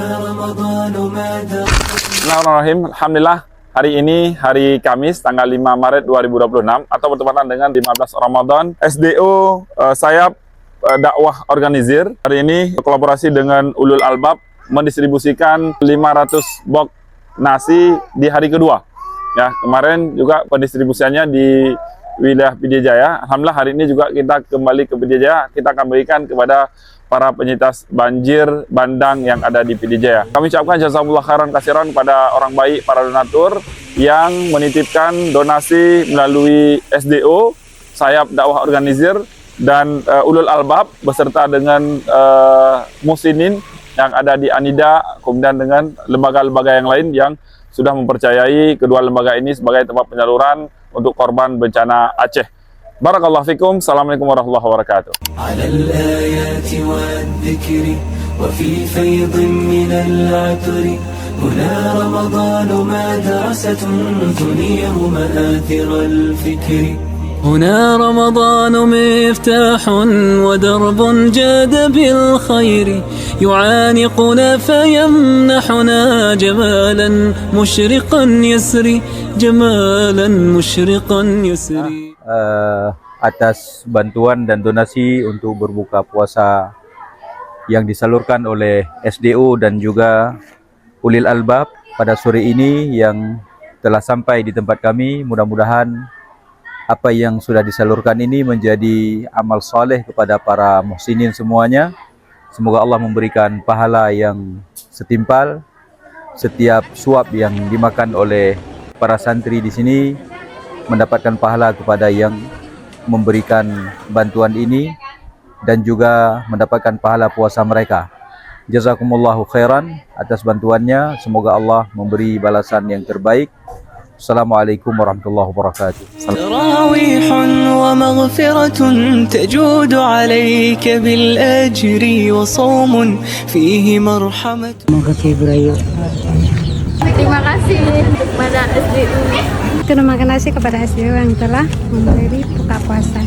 Bismillahirrahmanirrahim. Alhamdulillah, hari ini hari Kamis tanggal 5 Maret 2026 atau bertepatan dengan 15 Ramadan, SDO Sayap Dakwah Organizir hari ini kolaborasi dengan Ulul Albab mendistribusikan 500 box nasi di hari kedua. Ya, kemarin juga pendistribusiannya di wilayah Pidijaya. Alhamdulillah hari ini juga kita kembali ke Pidijaya. Kita akan berikan kepada para penyintas banjir bandang yang ada di Pidijaya. Kami ucapkan jazakumullah khairan katsiran kepada orang baik, para donatur yang menitipkan donasi melalui SDO Sayap Dakwah Organizir dan Ulul Albab beserta dengan Musinin yang ada di Anida, kemudian dengan lembaga-lembaga yang lain yang sudah mempercayai kedua lembaga ini sebagai tempat penyaluran untuk korban bencana Aceh. Barakallahu fikum. Assalamualaikum warahmatullahi wabarakatuh. هنا رمضان مفتاح ودرب جاد بالخير يعانقنا فيمنحنا جمالا مشرقا يسري جمالا مشرقا يسري. Atas bantuan dan donasi untuk berbuka puasa yang disalurkan oleh SDO dan juga Ulil Albab pada sore ini yang telah sampai di tempat kami, mudah-mudahan apa yang sudah disalurkan ini menjadi amal soleh kepada para muhsinin semuanya. Semoga Allah memberikan pahala yang setimpal. Setiap suap yang dimakan oleh para santri di sini mendapatkan pahala kepada yang memberikan bantuan ini dan juga mendapatkan pahala puasa mereka. Jazakumullahu khairan atas bantuannya. Semoga Allah memberi balasan yang terbaik. Assalamualaikum warahmatullahi wabarakatuh. تراويح ومغفرة تجود عليك بالأجر وصوم فيه مرحمة. Terima kasih kepada SDU. Terima kasih kepada SDU yang telah memberi buka puasa.